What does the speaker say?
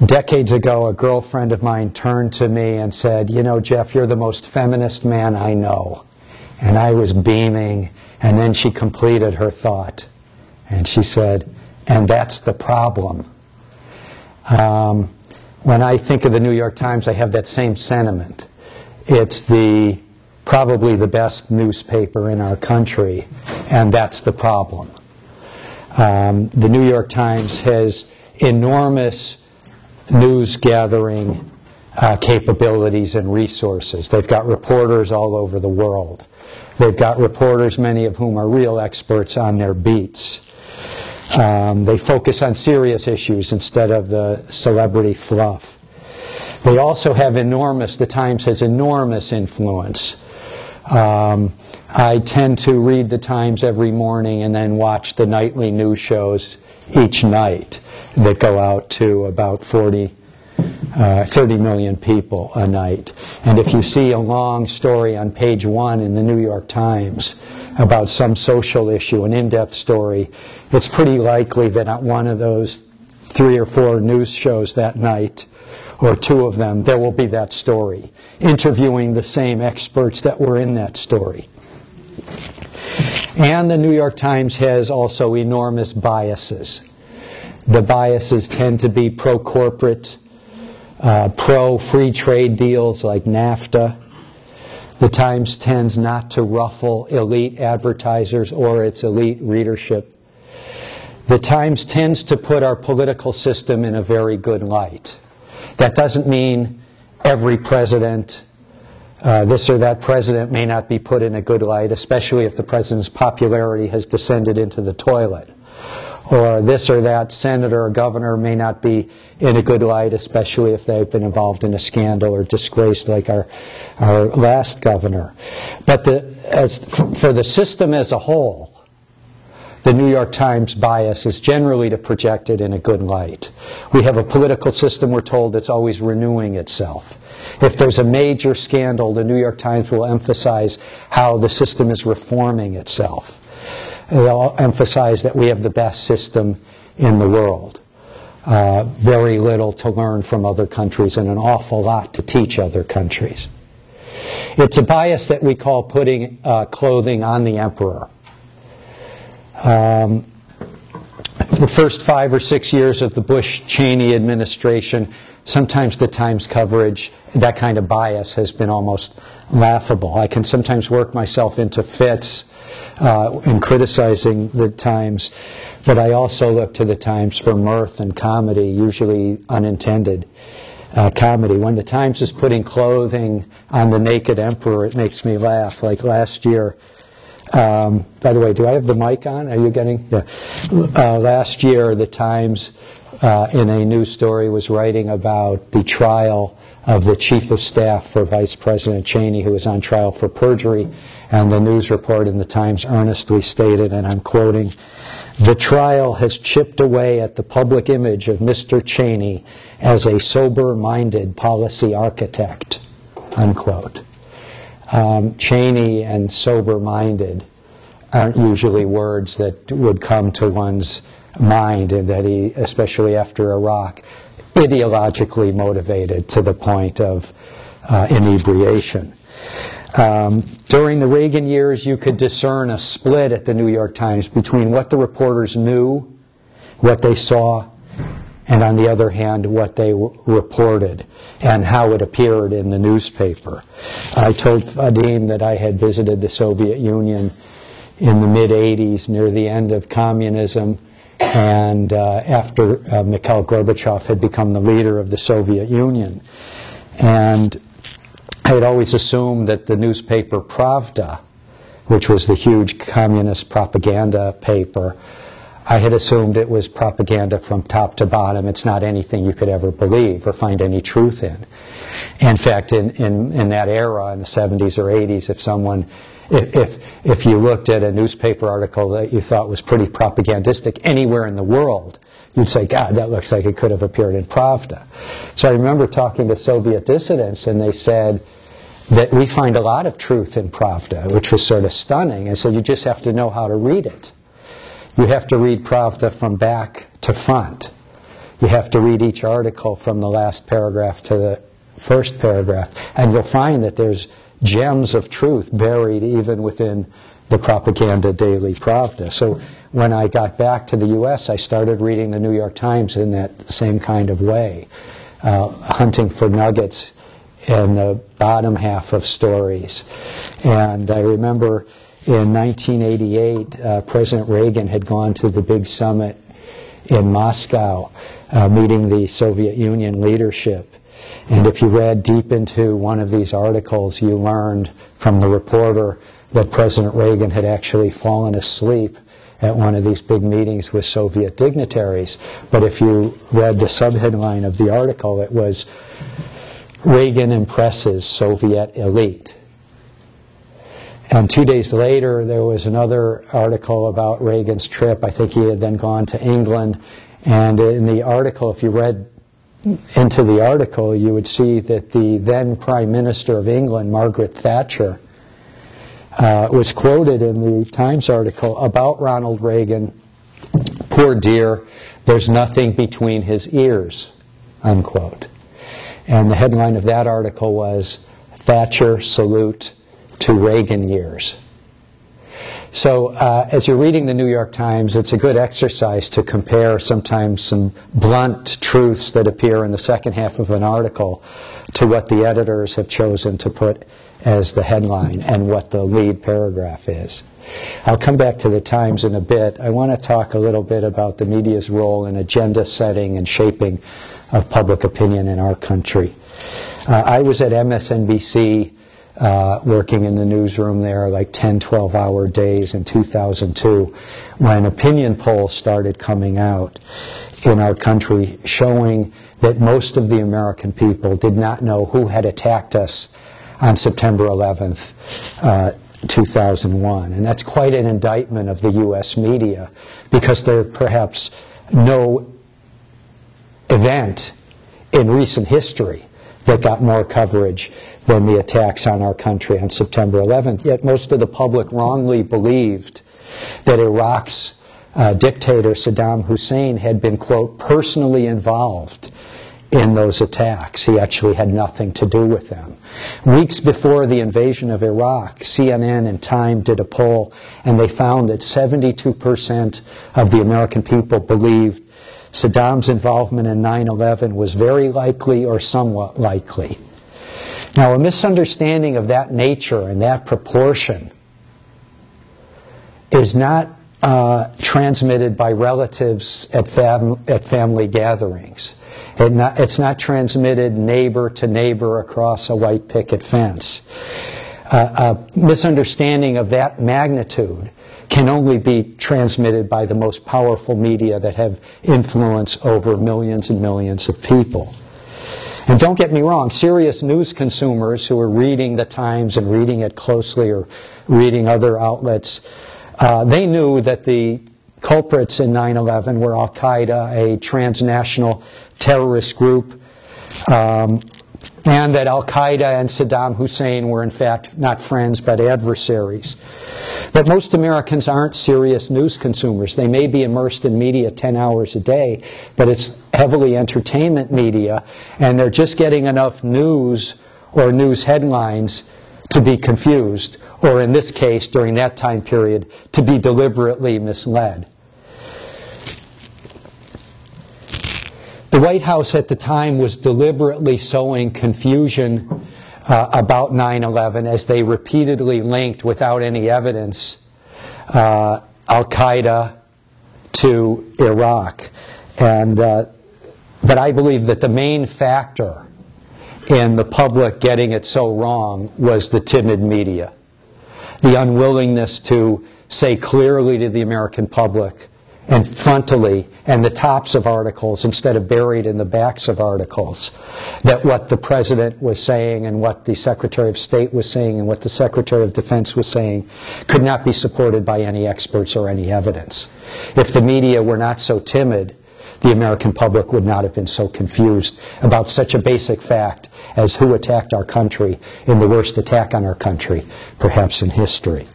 Decades ago, a girlfriend of mine turned to me and said, "You know, Jeff, you're the most feminist man I know." And I was beaming, and then she completed her thought. And she said, "And that's the problem." When I think of the New York Times, I have that same sentiment. It's probably the best newspaper in our country, and that's the problem. The New York Times has enormous news gathering capabilities and resources. They've got reporters all over the world. They've got reporters, many of whom are real experts on their beats. They focus on serious issues instead of the celebrity fluff. They also have the Times has enormous influence. I tend to read the Times every morning and then watch the nightly news shows each night that go out to about 30 million people a night. And if you see a long story on page 1 in the New York Times about some social issue, an in-depth story, it's pretty likely that at one of those 3 or 4 news shows that night, or 2 of them, there will be that story, interviewing the same experts that were in that story. And the New York Times has also enormous biases. The biases tend to be pro-corporate, pro-free trade deals like NAFTA. The Times tends not to ruffle elite advertisers or its elite readership. The Times tends to put our political system in a very good light. That doesn't mean every president, this or that president may not be put in a good light, especially if the president's popularity has descended into the toilet. Or this or that senator or governor may not be in a good light, especially if they've been involved in a scandal or disgraced like our last governor. But for the system as a whole, the New York Times bias is generally to project it in a good light. We have a political system, we're told, that's always renewing itself. If there's a major scandal, the New York Times will emphasize how the system is reforming itself. They'll emphasize that we have the best system in the world. Very little to learn from other countries and an awful lot to teach other countries. It's a bias that we call putting clothing on the emperor. The first 5 or 6 years of the Bush-Cheney administration, sometimes the Times coverage, that kind of bias has been almost laughable. I can sometimes work myself into fits in criticizing the Times, but I also look to the Times for mirth and comedy, usually unintended comedy. When the Times is putting clothing on the naked emperor, it makes me laugh. Like last year, by the way, do I have the mic on? Are you getting? Yeah. Last year, the Times, in a news story, was writing about the trial of the chief of staff for Vice President Cheney, who was on trial for perjury. And the news report in the Times earnestly stated, and I'm quoting, "The trial has chipped away at the public image of Mr. Cheney as a sober-minded policy architect," unquote. Cheney and sober-minded aren't usually words that would come to one's mind, and that he, especially after Iraq, ideologically motivated to the point of inebriation. During the Reagan years, you could discern a split at the New York Times between what the reporters knew, what they saw, and on the other hand, what they reported and how it appeared in the newspaper. I told Vadim that I had visited the Soviet Union in the mid-'80s, near the end of communism, and after Mikhail Gorbachev had become the leader of the Soviet Union. And I had always assumed that the newspaper Pravda, which was the huge communist propaganda paper, I had assumed it was propaganda from top to bottom. It's not anything you could ever believe or find any truth in. In fact, in that era, in the 70s or 80s, if you looked at a newspaper article that you thought was pretty propagandistic anywhere in the world, you'd say, God, that looks like it could have appeared in Pravda. So I remember talking to Soviet dissidents, and they said that we find a lot of truth in Pravda, which was sort of stunning. I said, you just have to know how to read it. You have to read Pravda from back to front. You have to read each article from the last paragraph to the first paragraph, and you'll find that there's gems of truth buried even within the Propaganda Daily Pravda. So when I got back to the U.S., I started reading the New York Times in that same kind of way, hunting for nuggets in the bottom half of stories. And I remember in 1988, President Reagan had gone to the big summit in Moscow, meeting the Soviet Union leadership. And if you read deep into one of these articles, you learned from the reporter that President Reagan had actually fallen asleep at one of these big meetings with Soviet dignitaries. But if you read the subheadline of the article, it was, "Reagan impresses Soviet elite." And 2 days later, there was another article about Reagan's trip. I think he had then gone to England. And in the article, if you read into the article, you would see that the then Prime Minister of England, Margaret Thatcher, was quoted in the Times article about Ronald Reagan, "Poor dear, there's nothing between his ears," unquote. And the headline of that article was, "Thatcher Salute to Reagan Years." So as you're reading the New York Times, it's a good exercise to compare sometimes some blunt truths that appear in the second half of an article to what the editors have chosen to put as the headline and what the lead paragraph is. I'll come back to the Times in a bit. I want to talk a little bit about the media's role in agenda setting and shaping of public opinion in our country. I was at MSNBC working in the newsroom there like 10, 12-hour days in 2002 when opinion polls started coming out in our country showing that most of the American people did not know who had attacked us on September 11th, 2001. And that's quite an indictment of the U.S. media, because there's perhaps no event in recent history that got more coverage than the attacks on our country on September 11th. Yet most of the public wrongly believed that Iraq's dictator Saddam Hussein had been, quote, personally involved in those attacks. He actually had nothing to do with them. Weeks before the invasion of Iraq, CNN and Time did a poll, and they found that 72% of the American people believed Saddam's involvement in 9/11 was very likely or somewhat likely. Now, a misunderstanding of that nature and that proportion is not transmitted by relatives at family gatherings. It's not transmitted neighbor to neighbor across a white picket fence. A misunderstanding of that magnitude can only be transmitted by the most powerful media that have influence over millions and millions of people. And don't get me wrong, serious news consumers who are reading the Times and reading it closely or reading other outlets, they knew that the culprits in 9/11 were Al-Qaeda, a transnational terrorist group, and that Al-Qaeda and Saddam Hussein were in fact not friends but adversaries. But most Americans aren't serious news consumers. They may be immersed in media 10 hours a day, but it's heavily entertainment media, and they're just getting enough news or news headlines to be confused, or in this case, during that time period, to be deliberately misled. The White House at the time was deliberately sowing confusion about 9/11 as they repeatedly linked, without any evidence, Al-Qaeda to Iraq. But I believe that the main factor in the public getting it so wrong was the timid media, the unwillingness to say clearly to the American public and frontally, and the tops of articles instead of buried in the backs of articles, that what the President was saying and what the Secretary of State was saying and what the Secretary of Defense was saying could not be supported by any experts or any evidence. If the media were not so timid, the American public would not have been so confused about such a basic fact as who attacked our country in the worst attack on our country, perhaps in history.